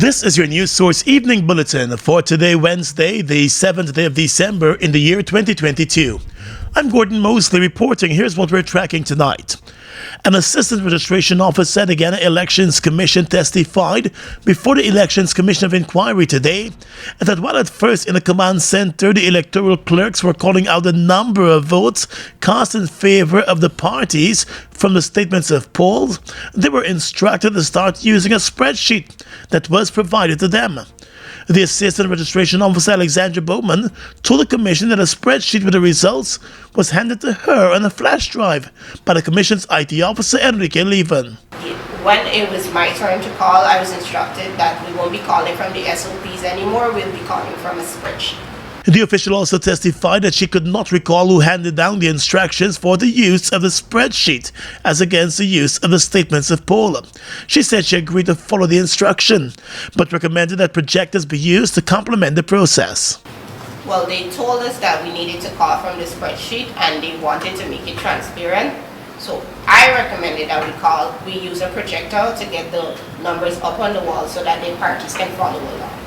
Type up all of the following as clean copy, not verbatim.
This is your News Source Evening Bulletin for today, Wednesday, the 7th day of December in the year 2022. I'm Gordon Mosley reporting. Here's what we're tracking tonight. An assistant registration officer at the Guyana Elections Commission testified before the Elections Commission of Inquiry today that while at first in the command center the electoral clerks were calling out the number of votes cast in favor of the parties from the statements of polls, they were instructed to start using a spreadsheet that was provided to them. The Assistant Registration Officer, Alexandra Bowman, told the Commission that a spreadsheet with the results was handed to her on a flash drive by the Commission's IT Officer, Enrique Leven. When it was my turn to call, I was instructed that we won't be calling from the SOPs anymore, we'll be calling from a spreadsheet. The official also testified that she could not recall who handed down the instructions for the use of the spreadsheet as against the use of the statements of poll. She said she agreed to follow the instruction, but recommended that projectors be used to complement the process. Well, they told us that we needed to call from the spreadsheet and they wanted to make it transparent. So I recommended that we use a projector to get the numbers up on the wall so that the parties can follow along.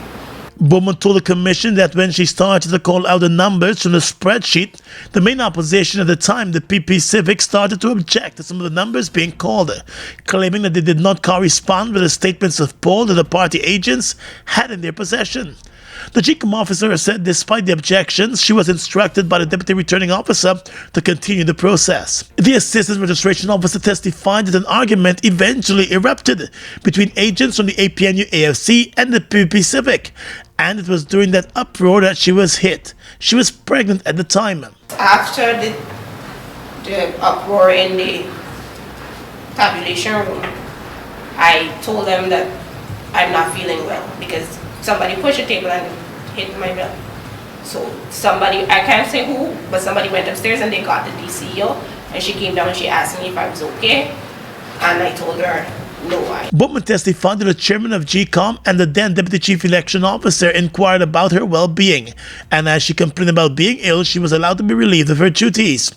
Bowman told the Commission that when she started to call out the numbers from the spreadsheet, the main opposition at the time, the PP Civic, started to object to some of the numbers being called, claiming that they did not correspond with the statements of poll that the party agents had in their possession. The GCOM officer said despite the objections, she was instructed by the Deputy Returning Officer to continue the process. The Assistant Registration Officer testified that an argument eventually erupted between agents from the APNU AFC and the PP Civic, and it was during that uproar that she was hit. She was pregnant at the time. After the uproar in the tabulation room, I told them that I'm not feeling well because somebody pushed the table and hit my belt. So somebody, I can't say who, but somebody went upstairs and they got the DCO and she came down and she asked me if I was okay. And I told her, no. Bowman testified that the chairman of GCOM and the then Deputy Chief Election Officer inquired about her well-being, and as she complained about being ill, she was allowed to be relieved of her duties.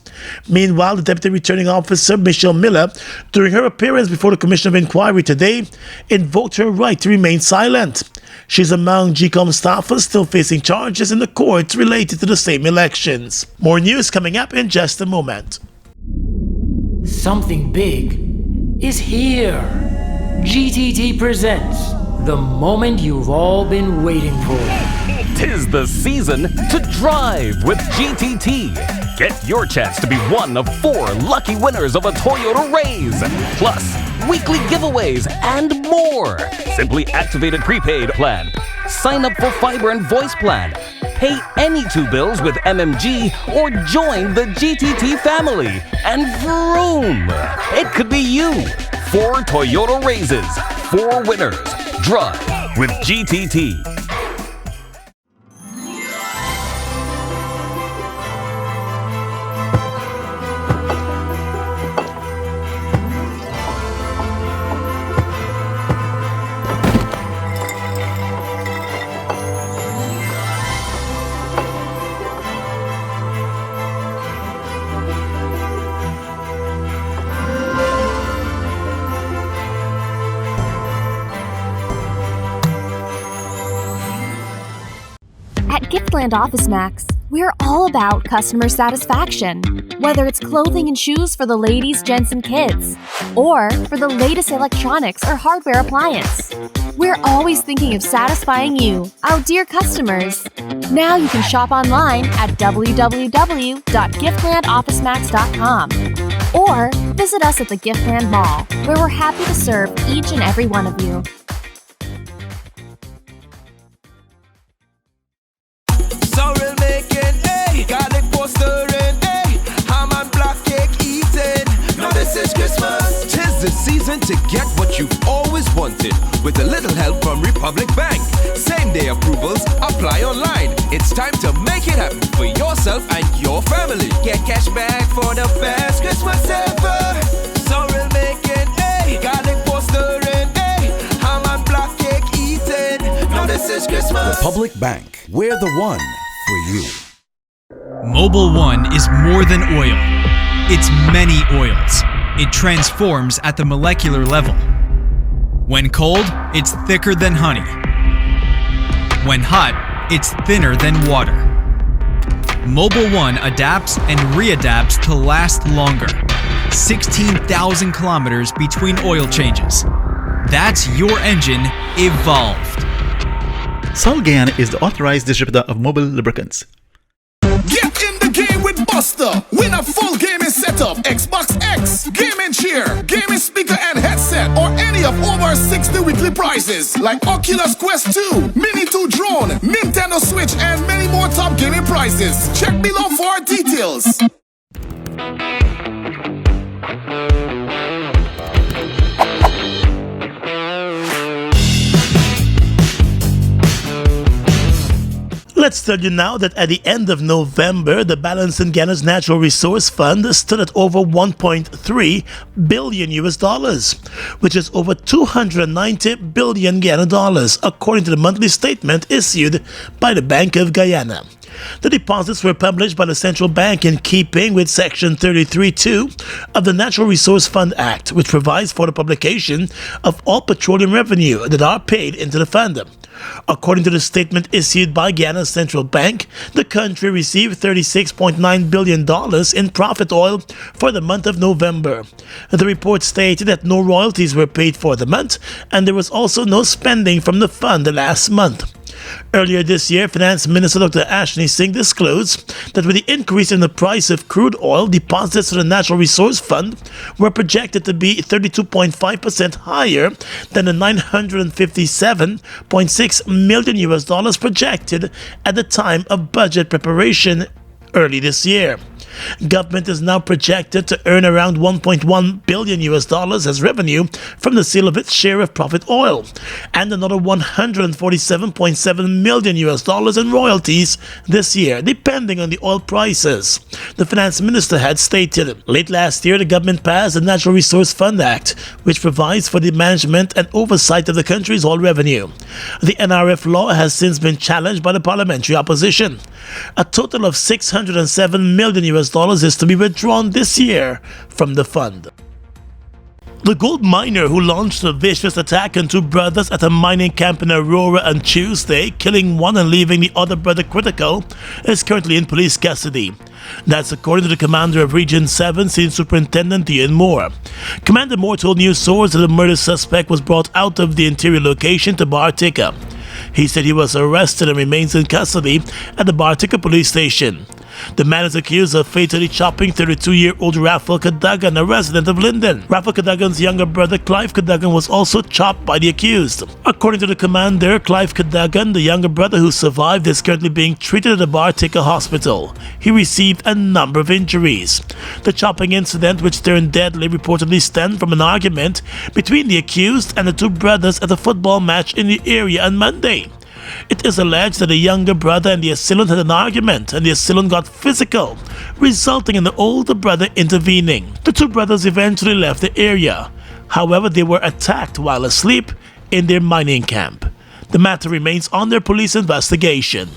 Meanwhile, the Deputy Returning Officer, Michelle Miller, during her appearance before the Commission of Inquiry today, invoked her right to remain silent. She's among GCOM staffers still facing charges in the courts related to the same elections. More news coming up in just a moment. Something big is here. GTT presents the moment you've all been waiting for. 'Tis the season to drive with GTT. Get your chance to be one of 4 lucky winners of a Toyota Raise, plus weekly giveaways and more. Simply activate a prepaid plan, sign up for fiber and voice plan, pay any 2 bills with MMG, or join the GTT family, and vroom! It could be you. 4 Toyota Raises, 4 winners. Drive with GTT. At Giftland Office Max, we're all about customer satisfaction. Whether it's clothing and shoes for the ladies, gents, and kids, or for the latest electronics or hardware appliance, we're always thinking of satisfying you, our dear customers. Now you can shop online at www.giftlandofficemax.com or visit us at the Giftland Mall, where we're happy to serve each and every one of you. Season to get what you've always wanted with a little help from Republic Bank. Same-day approvals apply online. It's time to make it happen for yourself and your family. Get cash back for the best Christmas ever. So we'll make it, garlic poster and ham and block cake eating. Now this is Christmas. Republic Bank, we're the one for you. Mobil 1 is more than oil. It's many oils. It transforms at the molecular level. When cold, it's thicker than honey. When hot, it's thinner than water. Mobil 1 adapts and readapts to last longer. 16,000 kilometers between oil changes. That's your engine evolved. Sol Guyana is the authorized distributor of Mobil lubricants. Get in the game with Buster. Win a full gaming setup, Xbox X, gaming chair, gaming speaker and headset, or any of over 60 weekly prizes like Oculus Quest 2, Mini 2 drone, Nintendo Switch, and many more top gaming prizes. Check below for details. Let's tell you now that at the end of November, the balance in Guyana's Natural Resource Fund stood at over 1.3 billion US dollars, which is over 290 billion Guyana dollars, according to the monthly statement issued by the Bank of Guyana. The deposits were published by the central bank in keeping with Section 33(2) of the Natural Resource Fund Act, which provides for the publication of all petroleum revenue that are paid into the fund. According to the statement issued by Guyana's central bank, the country received $36.9 billion in profit oil for the month of November. The report stated that no royalties were paid for the month, and there was also no spending from the fund last month. Earlier this year, Finance Minister Dr. Ashley Singh disclosed that with the increase in the price of crude oil, deposits to the Natural Resource Fund were projected to be 32.5% higher than the $957.6 million US dollars projected at the time of budget preparation early this year. Government is now projected to earn around 1.1 billion US dollars as revenue from the sale of its share of profit oil, and another 147.7 million US dollars in royalties this year, depending on the oil prices, the finance minister had stated. Late last year, the government passed the Natural Resource Fund Act, which provides for the management and oversight of the country's oil revenue. The NRF law has since been challenged by the parliamentary opposition. A total of 607 million US dollars is to be withdrawn this year from the fund. The gold miner who launched a vicious attack on two brothers at a mining camp in Aurora on Tuesday, killing one and leaving the other brother critical, is currently in police custody. That's according to the commander of Region 7, Scene Superintendent Ian Moore. Commander Moore told news source that the murder suspect was brought out of the interior location to Bartica. He said he was arrested and remains in custody at the Bartica police station. The man is accused of fatally chopping 32-year-old Raphael Cadogan, a resident of Linden. Raphael Cadogan's younger brother, Clive Cadogan, was also chopped by the accused. According to the commander, Clive Cadogan, the younger brother who survived, is currently being treated at the Bartica hospital. He received a number of injuries. The chopping incident, which turned deadly, reportedly stemmed from an argument between the accused and the two brothers at a football match in the area on Monday. It is alleged that the younger brother and the assailant had an argument, and the assailant got physical, resulting in the older brother intervening. The two brothers eventually left the area. However, they were attacked while asleep in their mining camp. The matter remains under police investigation.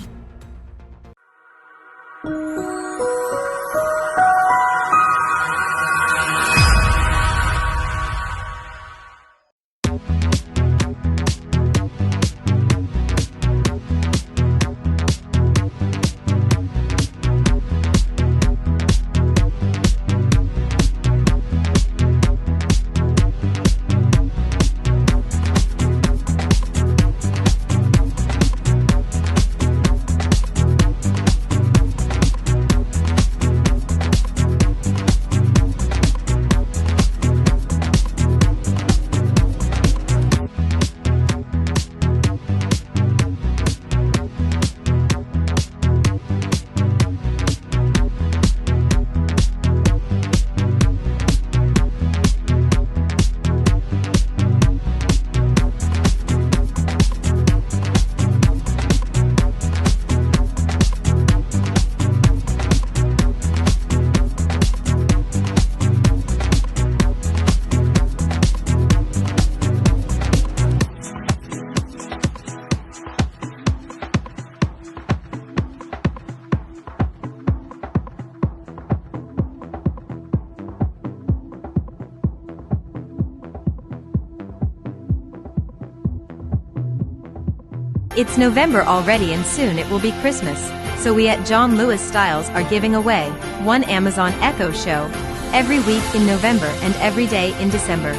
It's November already and soon it will be Christmas, so we at John Lewis Styles are giving away one Amazon Echo show every week in November and every day in December.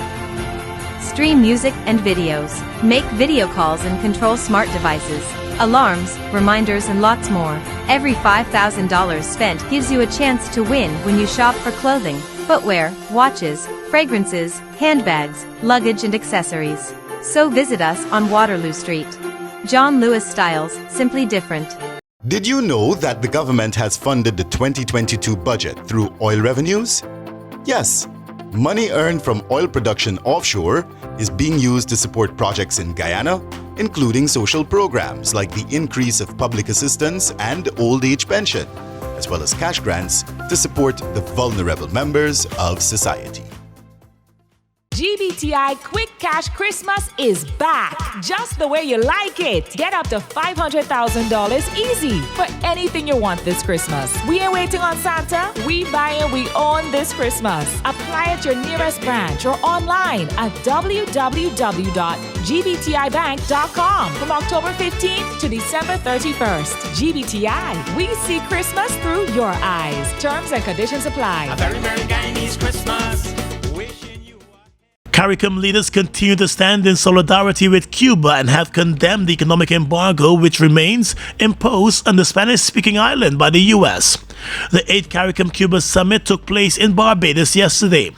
Stream music and videos, make video calls and control smart devices, alarms, reminders and lots more. Every $5,000 spent gives you a chance to win when you shop for clothing, footwear, watches, fragrances, handbags, luggage and accessories. So visit us on Waterloo Street. John Lewis Styles, simply different. Did you know that the government has funded the 2022 budget through oil revenues? Yes. Money earned from oil production offshore is being used to support projects in Guyana, including social programs like the increase of public assistance and old age pension, as well as cash grants to support the vulnerable members of society. GBTI Quick Cash Christmas is back, just the way you like it. Get up to $500,000 easy for anything you want this Christmas. We ain't waiting on Santa. We buy and we own this Christmas. Apply at your nearest branch or online at www.gbtibank.com from October 15th to December 31st. GBTI, we see Christmas through your eyes. Terms and conditions apply. A very Merry Guyanese Christmas. CARICOM leaders continue to stand in solidarity with Cuba and have condemned the economic embargo which remains imposed on the Spanish-speaking island by the U.S. The 8th CARICOM Cuba summit took place in Barbados yesterday.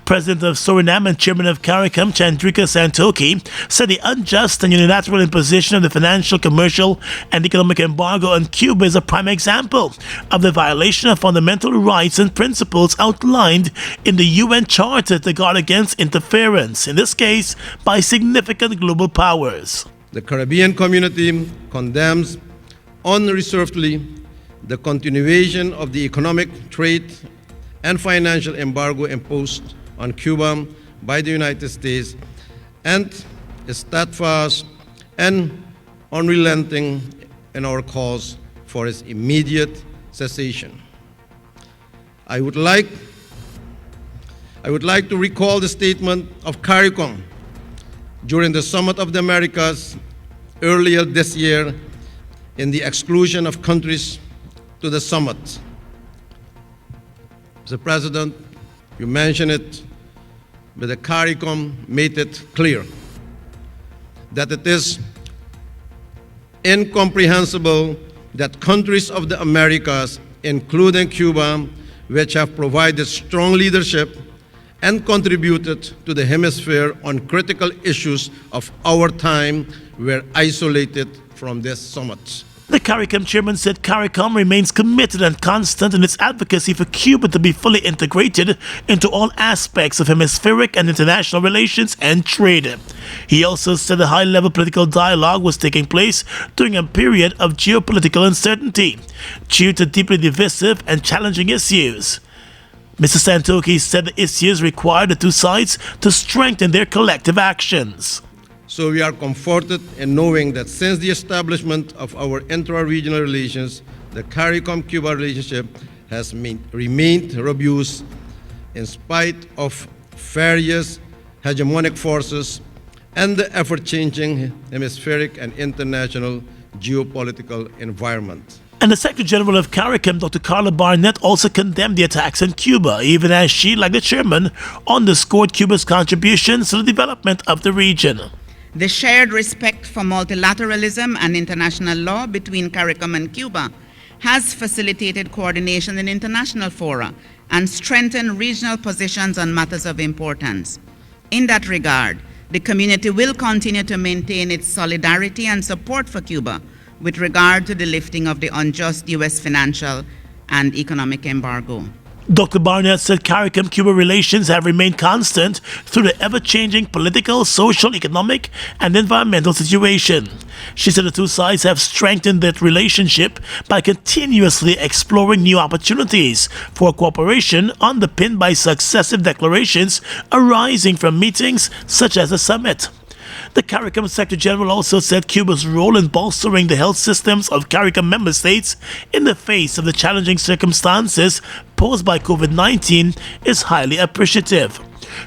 President of Suriname and Chairman of CARICOM, Chandrika Santoki, said the unjust and unilateral imposition of the financial, commercial, and economic embargo on Cuba is a prime example of the violation of fundamental rights and principles outlined in the UN Charter to guard against interference, in this case by significant global powers. The Caribbean community condemns unreservedly the continuation of the economic, trade, and financial embargo imposed on Cuba by the United States and is steadfast and unrelenting in our cause for its immediate cessation. I would like to recall the statement of CARICOM during the Summit of the Americas earlier this year in the exclusion of countries to the summit. Mr. President, you mentioned it, but the CARICOM made it clear that it is incomprehensible that countries of the Americas, including Cuba, which have provided strong leadership and contributed to the hemisphere on critical issues of our time, were isolated from this summit. The CARICOM chairman said CARICOM remains committed and constant in its advocacy for Cuba to be fully integrated into all aspects of hemispheric and international relations and trade. He also said a high-level political dialogue was taking place during a period of geopolitical uncertainty due to deeply divisive and challenging issues. Mr. Santoki said the issues required the two sides to strengthen their collective actions. So we are comforted in knowing that since the establishment of our intra-regional relations, the CARICOM-Cuba relationship has remained robust in spite of various hegemonic forces and the ever-changing hemispheric and international geopolitical environment. And the Secretary General of CARICOM, Dr. Carla Barnett, also condemned the attacks on Cuba, even as she, like the chairman, underscored Cuba's contributions to the development of the region. The shared respect for multilateralism and international law between CARICOM and Cuba has facilitated coordination in international fora and strengthened regional positions on matters of importance. In that regard, the community will continue to maintain its solidarity and support for Cuba with regard to the lifting of the unjust U.S. financial and economic embargo. Dr. Barnett said CARICOM-Cuba relations have remained constant through the ever-changing political, social, economic, and environmental situation. She said the two sides have strengthened their relationship by continuously exploring new opportunities for cooperation underpinned by successive declarations arising from meetings such as the summit. The CARICOM Secretary General also said Cuba's role in bolstering the health systems of CARICOM member states in the face of the challenging circumstances posed by COVID-19 is highly appreciative.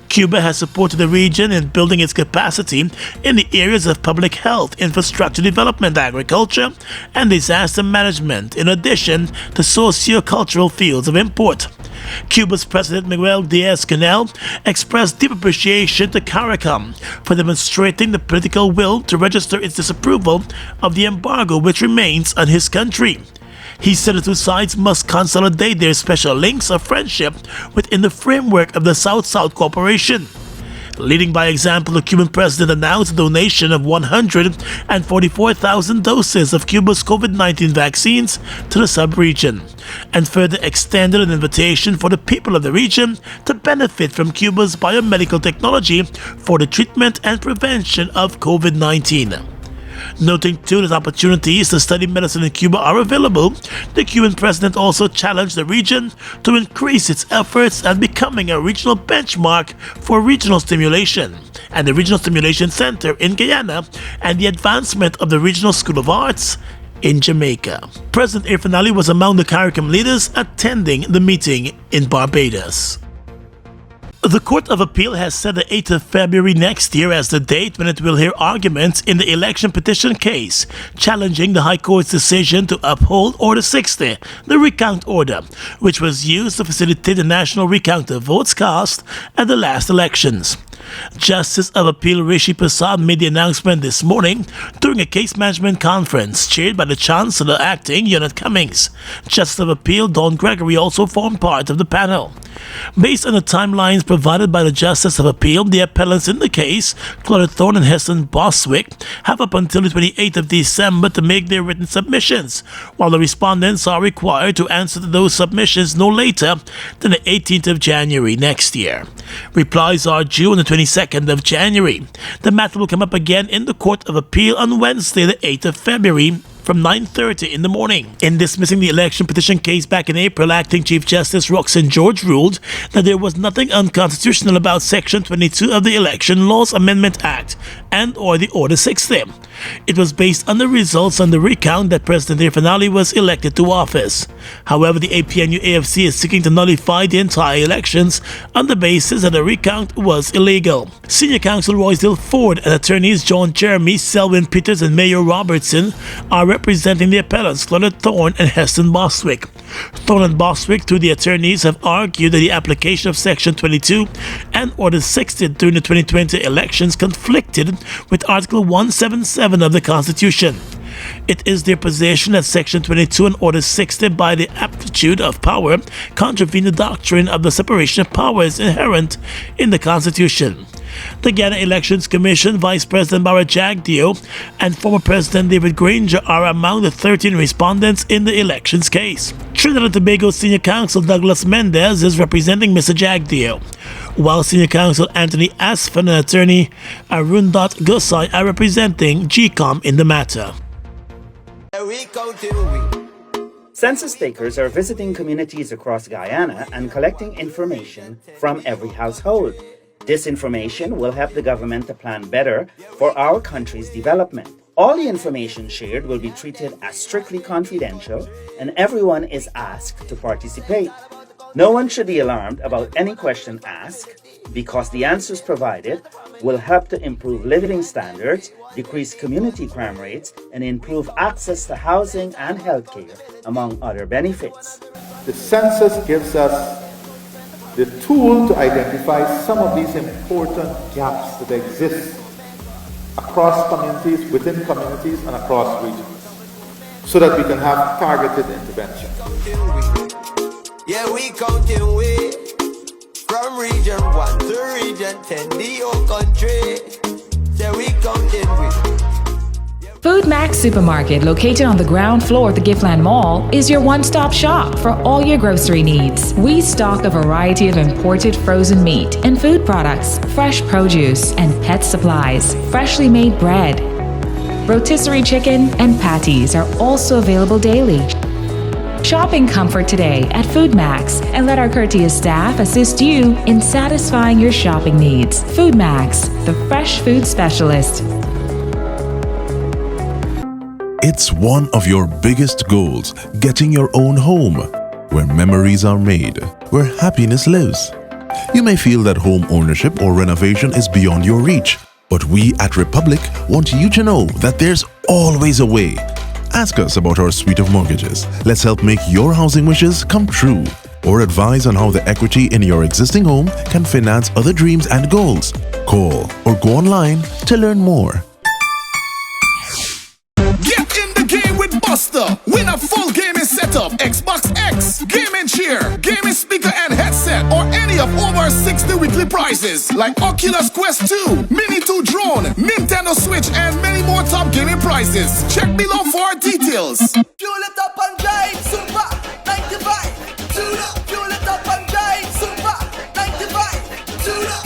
Cuba has supported the region in building its capacity in the areas of public health, infrastructure development, agriculture, and disaster management, in addition to socio-cultural fields of import. Cuba's President Miguel Diaz-Canel expressed deep appreciation to CARICOM for demonstrating the political will to register its disapproval of the embargo which remains on his country. He said the two sides must consolidate their special links of friendship within the framework of the South-South Cooperation. Leading by example, the Cuban president announced a donation of 144,000 doses of Cuba's COVID-19 vaccines to the sub-region, and further extended an invitation for the people of the region to benefit from Cuba's biomedical technology for the treatment and prevention of COVID-19. Noting too that opportunities to study medicine in Cuba are available, the Cuban president also challenged the region to increase its efforts at becoming a regional benchmark for regional stimulation, and the Regional Stimulation Center in Guyana, and the advancement of the Regional School of Arts in Jamaica. President Irfanali was among the CARICOM leaders attending the meeting in Barbados. The Court of Appeal has set the 8th of February next year as the date when it will hear arguments in the election petition case challenging the High Court's decision to uphold Order 60, the recount order, which was used to facilitate the national recount of votes cast at the last elections. Justice of Appeal Rishi Prasad made the announcement this morning during a case management conference chaired by the Chancellor Acting Unit Cummings. Justice of Appeal Don Gregory also formed part of the panel. Based on the timelines provided by the Justice of Appeal, the appellants in the case, Claudia Thorne and Heston Boswick, have up until the 28th of December to make their written submissions, while the respondents are required to answer to those submissions no later than the 18th of January next year. Replies are due on the 22nd of January. The matter will come up again in the Court of Appeal on Wednesday, the 8th of February, from 9:30 in the morning. In dismissing the election petition case back in April, Acting Chief Justice Roxanne George ruled that there was nothing unconstitutional about Section 22 of the Election Laws Amendment Act and/or the Order 60. It was based on the results on the recount that President Irfanali was elected to office. However, the APNU-AFC is seeking to nullify the entire elections on the basis that the recount was illegal. Senior Counsel Roysdale Ford and attorneys John Jeremy, Selwyn Peters, and Mayor Robertson are representing the appellants Claudia Thorne and Heston Boswick. Thorne and Boswick, through the attorneys, have argued that the application of Section 22 and Order 60 during the 2020 elections conflicted with Article 177 of the Constitution. It is their position that Section 22 and Order 60, by the aptitude of power, contravene the doctrine of the separation of powers inherent in the Constitution. The Guyana Elections Commission, Vice President Bara Jagdeo, and former President David Granger are among the 13 respondents in the elections case. Trinidad and Tobago Senior Counsel Douglas Mendez is representing Mr. Jagdeo, while Senior Counsel Anthony Asfan and attorney Arundot Gosai are representing GCOM in the matter. Census takers are visiting communities across Guyana and collecting information from every household. This information will help the government to plan better for our country's development. All the information shared will be treated as strictly confidential, and everyone is asked to participate. No one should be alarmed about any question asked, because the answers provided will help to improve living standards, decrease community crime rates, and improve access to housing and healthcare, among other benefits. The census gives us the tool to identify some of these important gaps that exist across communities, within communities, and across regions, so that we can have targeted intervention. Yeah, we counting way from region 1 to region 10, the whole country. Yeah, we counting way. Food Max Supermarket, located on the ground floor of the Giftland Mall, is your one-stop shop for all your grocery needs. We stock a variety of imported frozen meat and food products, fresh produce, and pet supplies, freshly made bread. Rotisserie chicken and patties are also available daily. Shop in comfort today at Food Max and let our courteous staff assist you in satisfying your shopping needs. Food Max, the fresh food specialist. It's one of your biggest goals, getting your own home, where memories are made, where happiness lives. You may feel that home ownership or renovation is beyond your reach, but we at Republic want you to know that there's always a way. Ask us about our suite of mortgages. Let's help make your housing wishes come true. Or advise on how the equity in your existing home can finance other dreams and goals. Call or go online to learn more. Get in the game with Buster. Win a full gaming setup, Xbox X, gaming chair, gaming speaker and headset, or any of over 60 weekly prizes like Oculus Quest 2, Mini 2 drone, Nintendo Switch, and many more top gaming prizes. Check below for details. Fuel it up and drive, Super 95. Tune up, fuel it up and drive, Super 95. Tune up,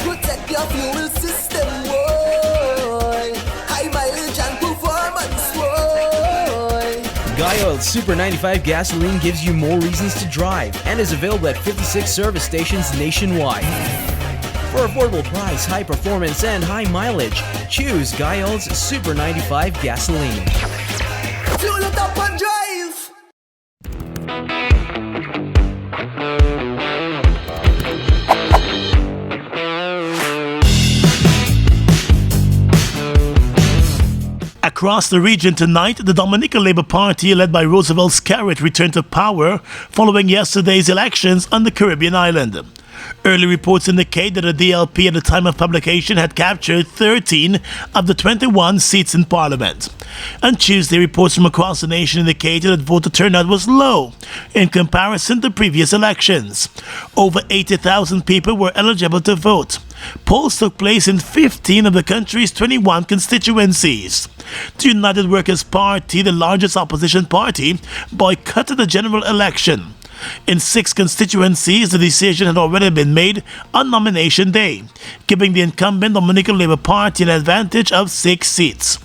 protect your fuel system, boy. High mileage and performance, boy. Guy Super 95 gasoline gives you more reasons to drive and is available at 56 service stations nationwide. For affordable price, high performance, and high mileage, choose Guy Super 95 gasoline. Fuel it up and drive. Across the region tonight, the Dominica Labour Party, led by Roosevelt's Carrot, returned to power following yesterday's elections on the Caribbean island. Early reports indicate that the DLP at the time of publication had captured 13 of the 21 seats in Parliament. On Tuesday, reports from across the nation indicated that voter turnout was low in comparison to previous elections. Over 80,000 people were eligible to vote. Polls took place in 15 of the country's 21 constituencies. The United Workers' Party, the largest opposition party, boycotted the general election. In 6 constituencies, the decision had already been made on nomination day, giving the incumbent Dominican Labour Party an advantage of 6 seats.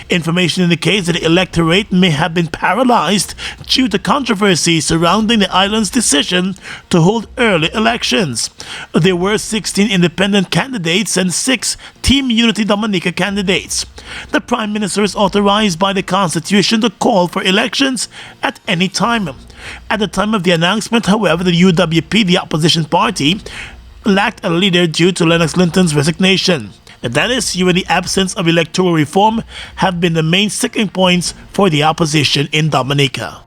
Information indicates that the electorate may have been paralyzed due to controversy surrounding the island's decision to hold early elections. There were 16 independent candidates and 6 Team Unity Dominica candidates. The Prime Minister is authorized by the Constitution to call for elections at any time. At the time of the announcement, however, the UWP, the opposition party, lacked a leader due to Lennox Linton's resignation. That issue and the absence of electoral reform have been the main sticking points for the opposition in Dominica.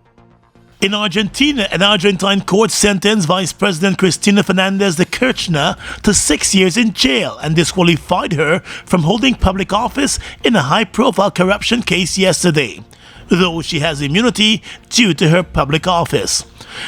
In Argentina, an Argentine court sentenced Vice President Cristina Fernandez de Kirchner to 6 years in jail and disqualified her from holding public office in a high-profile corruption case yesterday, though she has immunity due to her public office.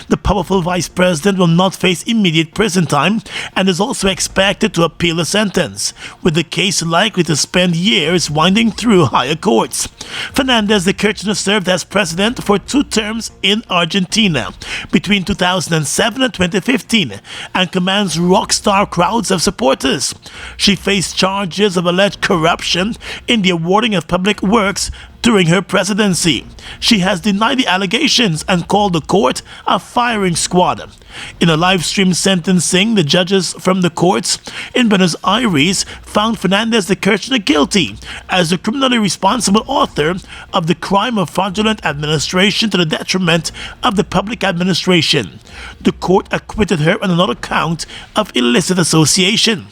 The powerful vice president will not face immediate prison time and is also expected to appeal the sentence, with the case likely to spend years winding through higher courts. Fernandez de Kirchner served as president for 2 terms in Argentina between 2007 and 2015 and commands rock-star crowds of supporters. She faced charges of alleged corruption in the awarding of public works during her presidency. She has denied the allegations and called the court a firing squad. In a live-stream sentencing, the judges from the courts in Buenos Aires found Fernandez de Kirchner guilty as the criminally responsible author of the crime of fraudulent administration to the detriment of the public administration. The court acquitted her on another count of illicit association.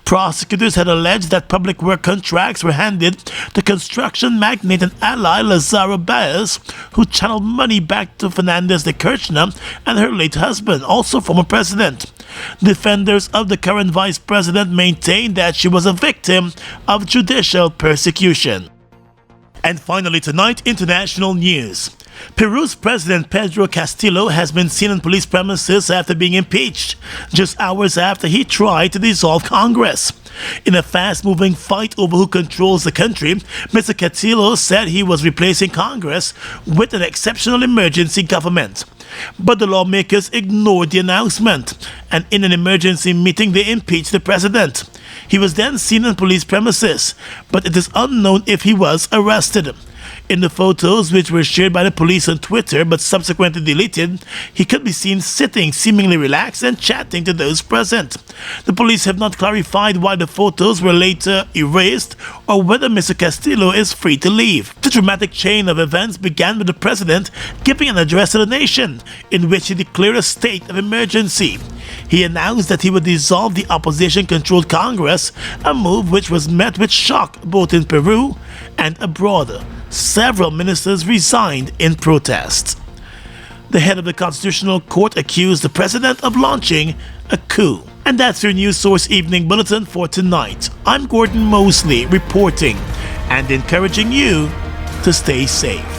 Prosecutors had alleged that public work contracts were handed to construction magnate and ally Lazaro Baez, who channeled money back to Fernandez de Kirchner and her late husband, also former president. Defenders of the current vice president maintained that she was a victim of judicial persecution. And finally tonight, international news. Peru's President Pedro Castillo has been seen on police premises after being impeached, just hours after he tried to dissolve Congress. In a fast-moving fight over who controls the country, Mr. Castillo said he was replacing Congress with an exceptional emergency government. But the lawmakers ignored the announcement, and in an emergency meeting they impeached the president. He was then seen on police premises, but it is unknown if he was arrested. In the photos, which were shared by the police on Twitter but subsequently deleted, he could be seen sitting, seemingly relaxed and chatting to those present. The police have not clarified why the photos were later erased or whether Mr. Castillo is free to leave. The dramatic chain of events began with the president giving an address to the nation, in which he declared a state of emergency. He announced that he would dissolve the opposition-controlled Congress, a move which was met with shock both in Peru and abroad. Several ministers resigned in protest. The head of the Constitutional Court accused the president of launching a coup. And that's your News Source Evening Bulletin for tonight. I'm Gordon Mosley reporting and encouraging you to stay safe.